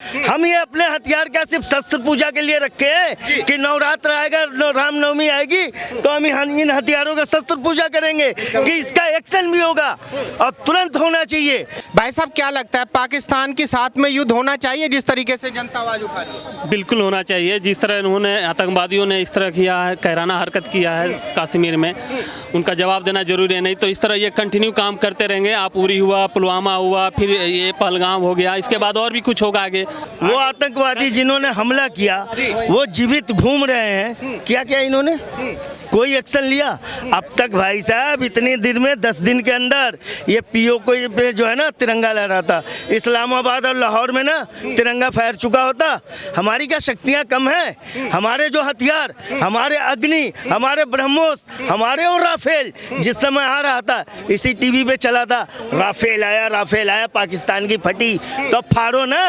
हम ये अपने हथियार क्या सिर्फ शस्त्र पूजा के लिए रखे हैं कि नवरात्र आएगा, रामनवमी आएगी तो हम इन हथियारों का शस्त्र पूजा करेंगे कि इसका एक्शन भी होगा और तुरंत होना चाहिए। भाई साहब, क्या लगता है पाकिस्तान के साथ में युद्ध होना चाहिए जिस तरीके से जनता आवाज उठा रही है? बिल्कुल होना चाहिए। जिस तरह उन्होंने आतंकवादियों ने इस तरह किया है, कहराना हरकत किया है कश्मीर में, उनका जवाब देना जरूरी है। नहीं तो इस तरह ये कंटिन्यू काम करते रहेंगे। आप उरी हुआ, पुलवामा हुआ, फिर ये पहलगाम हो गया, इसके बाद और भी कुछ होगा आगे। वो आतंकवादी जिन्होंने हमला किया वो जीवित घूम रहे हैं, क्या क्या इन्होंने कोई एक्शन लिया अब तक? भाई साहब, इतनी दिन में 10 दिन के अंदर ये पीओ को पे जो है ना तिरंगा लहरा था। इस्लामाबाद और लाहौर में ना तिरंगा फहर चुका होता। हमारी क्या शक्तियां कम है? हमारे जो हथियार, हमारे अग्नि, हमारे ब्रह्मोस, हमारे और राफेल जिस समय आ रहा था, इसी टीवी पे चला था, राफेल आया, पाकिस्तान की फटी। तो फाड़ो ना।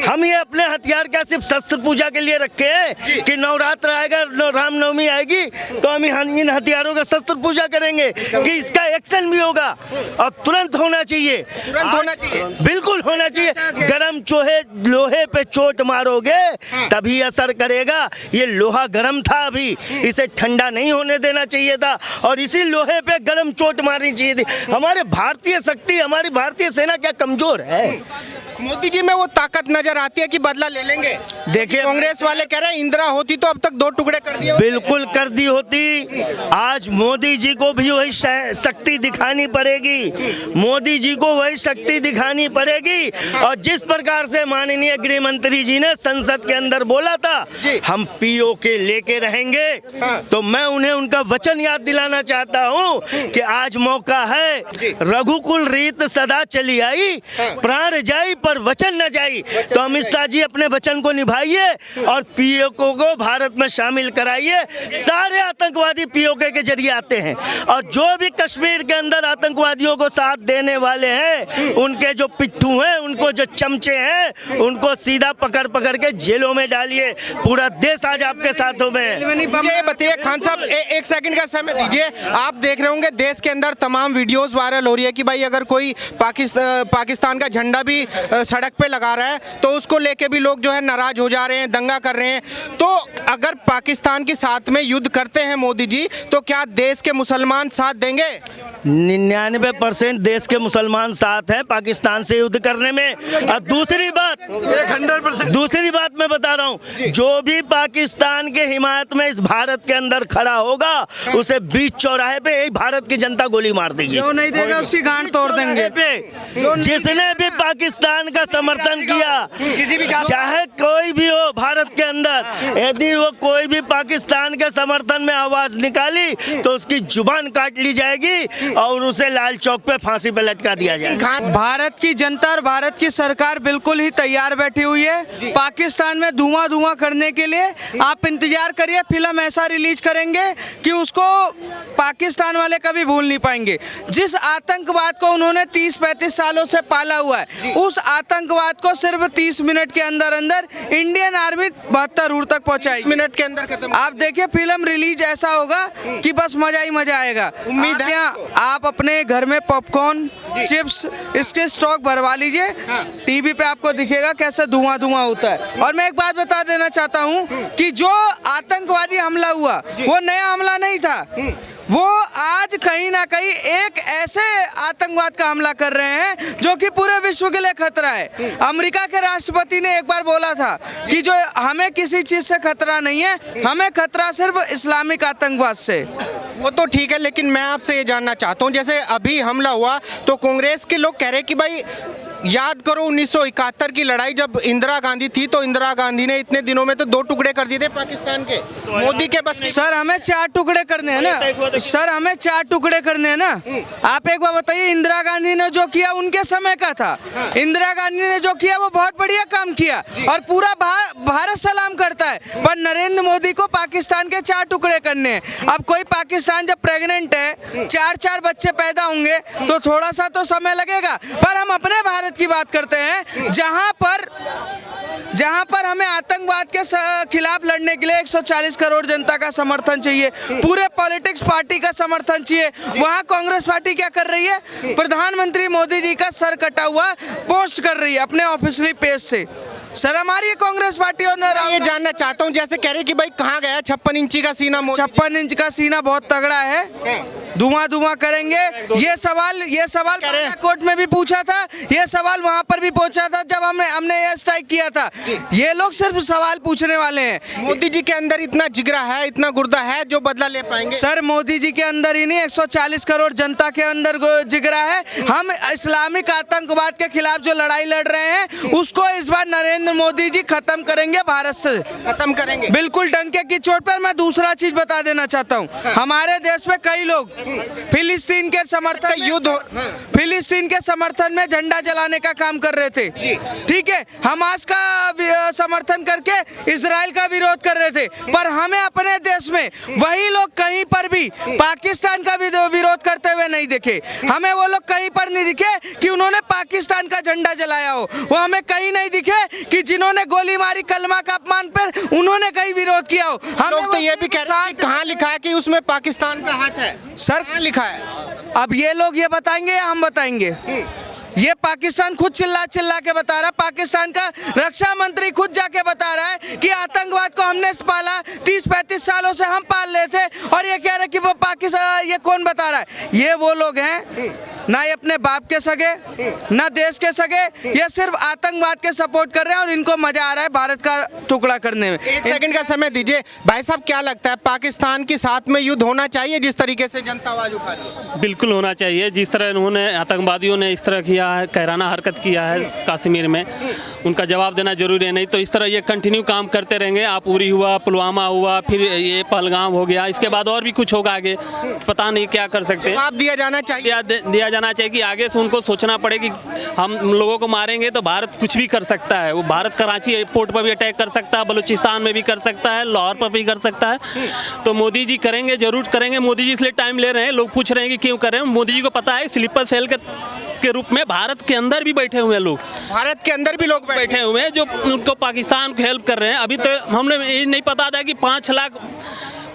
हम ये अपने हथियार क्या सिर्फ शस्त्र पूजा के लिए रखे हैं कि नवरात्र आएगा, रामनवमी आएगी तो हम इन हथियारों का शस्त्र पूजा करेंगे कि इसका एक्शन भी होगा और तुरंत होना चाहिए। बिल्कुल होना चाहिए। गरम लोहे पे चोट मारोगे तभी असर करेगा। ये लोहा गरम था, अभी इसे ठंडा नहीं होने देना चाहिए था और इसी लोहे पे गरम चोट मारनी चाहिए थी। हमारे भारतीय शक्ति, हमारी भारतीय सेना क्या कमजोर है? मोदी जी में वो ताकत नजर आती है कि बदला ले लेंगे। देखिए, कांग्रेस वाले कह रहे हैं इंदिरा होती तो अब तक 2 टुकड़े कर दिए। बिल्कुल कर दी होती। आज मोदी जी को भी वही शक्ति दिखानी पड़ेगी। मोदी जी को वही शक्ति दिखानी पड़ेगी। और जिस प्रकार से माननीय गृह मंत्री जी ने संसद के अंदर बोला था हम पीओ के लेके रहेंगे, तो मैं उन्हें उनका वचन याद दिलाना चाहता हूँ कि आज मौका है। रघुकुल रीत सदा चली आई, प्राण जाई पर वचन न जाई। तो अमित शाह जी अपने वचन को निभाइए और पीओके को भारत में शामिल कराइए। सारे आतंकवादी पीओके के जरिए आते हैं और जो भी कश्मीर के अंदर आतंकवादियों को साथ देने वाले हैं, उनके जो पिट्ठू हैं, उनको जो चमचे हैं, उनको सीधा पकड़ के जेलों में डालिए। पूरा देश आज आपके साथों में है। ये बताइए खान साहब, एक सेकंड का समय दीजिए। आप देख रहे होंगे देश के अंदर तमाम वीडियोस वायरल हो रही है कि भाई अगर कोई पाकिस्तान का झंडा भी सड़क पे लगा रहा है तो उसको लेके भी लोग जो है नाराज हो जा रहे हैं, दंगा कर रहे हैं। तो अगर पाकिस्तान के साथ में युद्ध करते हैं मोदी जी, तो क्या देश के मुसलमान साथ देंगे? 99% देश के मुसलमान साथ हैं पाकिस्तान से युद्ध करने में। और दूसरी बात मैं बता रहा हूँ, जो भी पाकिस्तान के हिमायत में इस भारत के अंदर खड़ा होगा उसे बीच चौराहे पे यही भारत की जनता गोली मार देगी। जो नहीं देगा उसकी गांड तोड़ देंगे। जिसने भी पाकिस्तान का समर्थन किया, चाहे कोई भी हो भारत के अंदर, यदि वो कोई भी पाकिस्तान के समर्थन में आवाज निकाली तो उसकी जुबान काट ली जाएगी और उसे लाल चौक पे फांसी पे लटका दिया जाएगा। भारत की जनता और भारत की सरकार बिल्कुल ही तैयार बैठी हुई है पाकिस्तान में धुआं करने के लिए। आप इंतजार करिए, फिल्म ऐसा रिलीज करेंगे कि उसको पाकिस्तान वाले कभी भूल नहीं पाएंगे। जिस आतंकवाद को उन्होंने 30-35 सालों से पाला हुआ है, उस आतंकवाद को सिर्फ 30 मिनट के अंदर इंडियन आर्मी 72 दूर तक पहुंचाई। 30 मिनट के अंदर खत्म। आप देखिए, फिल्म रिलीज ऐसा होगा कि बस मजा ही मजा आएगा। उम्मीद है आप अपने घर में पॉपकॉर्न, चिप्स, इसके स्टॉक भरवा लीजिए। टीवी पे आपको दिखेगा कैसे धुआं होता है। और मैं एक बात बता देना चाहता हूं कि जो आतंकवादी हमला हुआ वो नया हमला नहीं था। वो आज कहीं ना कहीं एक ऐसे आतंकवाद का हमला कर रहे हैं जो कि पूरे विश्व के लिए खतरा है। अमेरिका के राष्ट्रपति ने एक बार बोला था कि जो हमें किसी चीज से खतरा नहीं है, हमें खतरा सिर्फ इस्लामिक आतंकवाद से। वो तो ठीक है, लेकिन मैं आपसे ये जानना चाहता हूँ, जैसे अभी हमला हुआ तो कांग्रेस के लोग कह रहे कि भाई याद करो 1971 की लड़ाई, जब इंदिरा गांधी थी तो इंदिरा गांधी ने इतने दिनों में तो 2 टुकड़े कर दिए थे पाकिस्तान के। मोदी के बस सर हमें 4 टुकड़े करने हैं ना। सर हमें 4 टुकड़े करने हैं ना। आप एक बार बताइए, इंदिरा गांधी ने जो किया उनके समय का था। इंदिरा गांधी ने जो किया वो बहुत बढ़िया काम किया और पूरा भारत सलाम करता है। पर नरेंद्र मोदी को पाकिस्तान के 4 टुकड़े करने हैं। अब कोई पाकिस्तान जब प्रेग्नेंट है, 4 बच्चे पैदा होंगे तो थोड़ा सा तो समय लगेगा। पर हम अपने भारत की बात करते हैं जहां पर हमें आतंकवाद के खिलाफ लड़ने के लिए 140 करोड़ जनता का समर्थन चाहिए, पूरे पॉलिटिक्स पार्टी का समर्थन चाहिए। वहां कांग्रेस पार्टी क्या कर रही है? प्रधानमंत्री मोदी जी का सर कटा हुआ पोस्ट कर रही है अपने ऑफिशियल पेज से। शर्म आ रही है कांग्रेस पार्टी और ये जानना चाहता हूँ, जैसे कह रहे कि भाई कहाँ गया 56 इंची का सीना मोदी? 56 इंच का सीना बहुत तगड़ा है, धुआं धुआं करेंगे। ये सवाल कोर्ट में भी पूछा था, ये सवाल वहां पर भी पूछा था जब हमने ये स्ट्राइक किया था। ये लोग सिर्फ सवाल पूछने वाले हैं। मोदी जी के अंदर इतना जिगरा है, इतना गुर्दा है जो बदला ले पाएंगे? सर मोदी जी के अंदर ही नहीं, 140 करोड़ जनता के अंदर जिगरा है। हम इस्लामिक आतंकवाद के खिलाफ जो लड़ाई लड़ रहे हैं उसको इस बार नरेंद्र मोदी जी खत्म करेंगे, भारत से खत्म करेंगे बिल्कुल डंके की चोट पर। मैं दूसरा चीज बता देना चाहता हूँ, हमारे देश में कई लोग फिलिस्तीन के समर्थन में झंडा जलाने का काम कर रहे थे, ठीक है, हमास का समर्थन करके इजराइल का विरोध कर रहे थे। पर हमें अपने देश में वही लोग कहीं पर भी पाकिस्तान का विरोध करते हुए नहीं दिखे। हमें वो लोग कहीं पर नहीं दिखे कि उन्होंने पाकिस्तान का झंडा जलाया हो। वो हमें कहीं नहीं दिखे कि जिन्होंने गोली मारी कलमा का अपमान पर उन्होंने कहीं विरोध किया हो। लोग तो ये भी कह रहे हैं कि कहाँ लिखा है कि उसमें पाकिस्तान का हाथ है? सर कहाँ लिखा है? अब ये लोग ये बताएंगे या हम बताएंगे? ये पाकिस्तान खुद चिल्ला के बता रहा है। पाकिस्तान का रक्षा मंत्री खुद जाके बता रहा है कि आतंकवाद को हमने पाला, 30-35 सालों से हम पाल रहे थे, और ये कह रहे कि वो पाकिस्तान, ये कौन बता रहा है? ये वो लोग हैं, ना ये अपने बाप के सगे ना देश के सगे, ये सिर्फ आतंकवाद के सपोर्ट कर रहे हैं और इनको मजा आ रहा है भारत का टुकड़ा करने में। 1 सेकंड का समय दीजिए भाई साहब, क्या लगता है पाकिस्तान के साथ में युद्ध होना चाहिए जिस तरीके से जनता आवाज उठा रही है? बिल्कुल होना चाहिए। जिस तरह उन्होंने आतंकवादियों ने इस तरह किया है, कहराना हरकत किया है कश्मीर में, उनका जवाब देना जरूरी है। नहीं तो इस तरह ये कंटिन्यू काम करते रहेंगे। आप उरी हुआ, पुलवामा हुआ, फिर ये पहलगाम हो गया, इसके बाद और भी कुछ होगा आगे, पता नहीं क्या कर सकते हैं। जवाब दिया जाना चाहिए, दिया जाना चाहिए कि आगे से उनको सोचना पड़े कि हम लोगों को मारेंगे तो भारत कुछ भी कर सकता है। वो भारत कराची एयरपोर्ट पर भी अटैक कर सकता है, बलूचिस्तान में भी कर सकता है, लाहौर पर भी कर सकता है। तो मोदी जी करेंगे, जरूर करेंगे। मोदी जी इसलिए टाइम ले रहे हैं, लोग पूछ रहे हैं कि क्यों कर रहे हैं। मोदी जी को पता है स्लीपर सेल के रूप में भारत के अंदर भी बैठे हुए हैं लोग, भारत के अंदर भी लोग बैठे हुए हैं जो उनको पाकिस्तान को हेल्प कर रहे हैं। अभी तो हमने ये नहीं पता था कि 5 लाख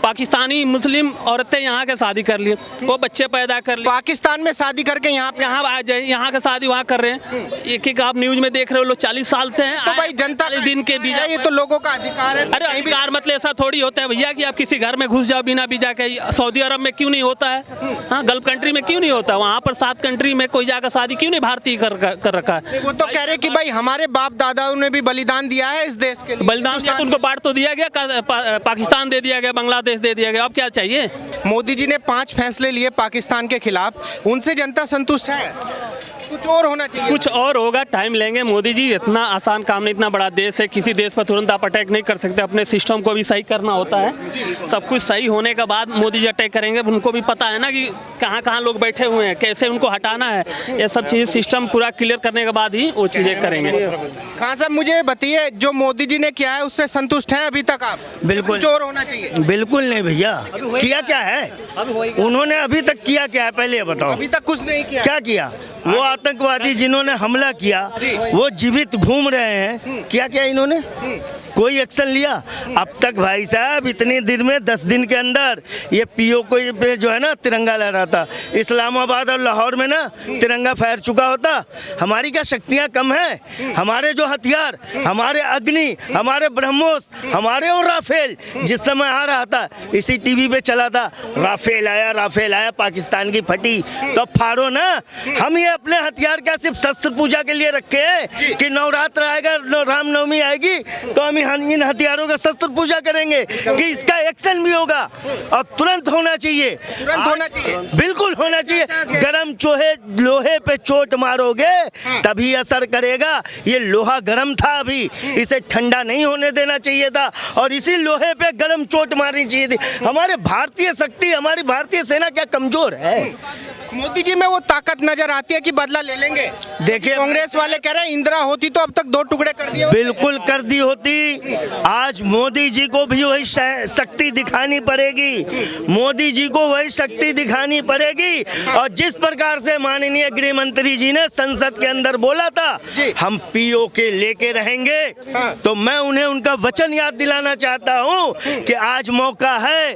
पाकिस्तानी मुस्लिम औरतें यहाँ के शादी कर लिए, वो बच्चे पैदा कर लिए, पाकिस्तान में शादी करके यहाँ आ जाए, यहाँ का शादी वहाँ कर रहे हैं। एक आप न्यूज में देख रहे हो, लोग 40 साल से हैं। तो भाई जनता दिन के वीजा, ये तो लोगों का अधिकार है। अरे अधिकार मतलब ऐसा थोड़ी होता है भैया कि आप किसी घर में घुस जाओ बिना वीजा के। सऊदी अरब में क्यों नहीं होता है? हाँ, गल्फ कंट्री में क्यों नहीं होता? वहाँ पर 7 कंट्री में कोई जाकर शादी क्यों नहीं भारतीय कर रखा है? वो तो कह रहे कि भाई हमारे बाप दादाओं ने भी बलिदान दिया है इस देश के लिए। बलिदान दिया तो उनको बांट तो दिया गया, पाकिस्तान दे दिया गया, बांग्लादेश दे दिया गया, अब क्या चाहिए? मोदी जी ने 5 फैसले लिए पाकिस्तान के खिलाफ, उनसे जनता संतुष्ट है? कुछ और होना चाहिए? कुछ और होगा, टाइम लेंगे। मोदी जी इतना आसान काम नहीं, इतना बड़ा देश है, किसी देश पर तुरंत आप अटैक नहीं कर सकते। अपने सिस्टम को भी सही करना होता है। सब कुछ सही होने के बाद मोदी जी अटैक करेंगे। उनको भी पता है ना कि कहाँ कहाँ लोग बैठे हुए हैं, कैसे उनको हटाना है। ये सब चीज़ सिस्टम पूरा क्लियर करने के बाद ही वो चीज़ें करेंगे। खान साहब मुझे बताइए, जो मोदी जी ने किया है उससे संतुष्ट हैं अभी तक आप? बिल्कुल। कुछ और होना चाहिए? बिल्कुल नहीं भैया, किया क्या है उन्होंने? अभी तक किया क्या है पहले ये बताओ। अभी तक कुछ नहीं किया। क्या किया? वो आतंकवादी जिन्होंने हमला किया वो जीवित घूम रहे हैं, क्या क्या इन्होंने कोई एक्शन लिया अब तक? भाई साहब इतनी दिन में 10 दिन के अंदर ये पीओके पे जो है ना तिरंगा लहरा था, इस्लामाबाद और लाहौर में ना तिरंगा फहर चुका होता। हमारी क्या शक्तियां कम है? हमारे जो हथियार, हमारे अग्नि, हमारे ब्रह्मोस, हमारे और राफेल जिस समय आ रहा था, इसी टीवी पे चला था, राफेल आया, पाकिस्तान की फटी। तो फाड़ो ना। हम ये अपने हथियार क्या सिर्फ शस्त्र पूजा के लिए रखे हैं कि नवरात्र आएगा, रामनवमी आएगी तो हम इन हथियारों का शस्त्र पूजा करेंगे? कि इसका एक्शन भी होगा और तुरंत होना चाहिए। तुरंत होना चाहिए, बिल्कुल होना चाहिए। गरम लोहे पे चोट मारोगे तभी असर करेगा। ये लोहा गरम था, अभी इसे ठंडा नहीं होने देना चाहिए था और इसी लोहे पे गरम चोट मारनी चाहिए थी। हमारे भारतीय शक्ति, हमारी भारतीय सेना क्या कमजोर है? मोदी जी में वो ताकत नजर आती है कि बदला ले लेंगे। देखिए कांग्रेस वाले कह रहे हैं इंदिरा होती तो अब तक 2 टुकड़े कर दिए। बिल्कुल कर दी होती। आज मोदी जी को भी वही शक्ति दिखानी पड़ेगी, मोदी जी को वही शक्ति दिखानी पड़ेगी। और जिस प्रकार से माननीय गृह मंत्री जी ने संसद के अंदर बोला था हम पीओके लेके रहेंगे, तो मैं उन्हें उनका वचन याद दिलाना चाहता हूं कि आज मौका है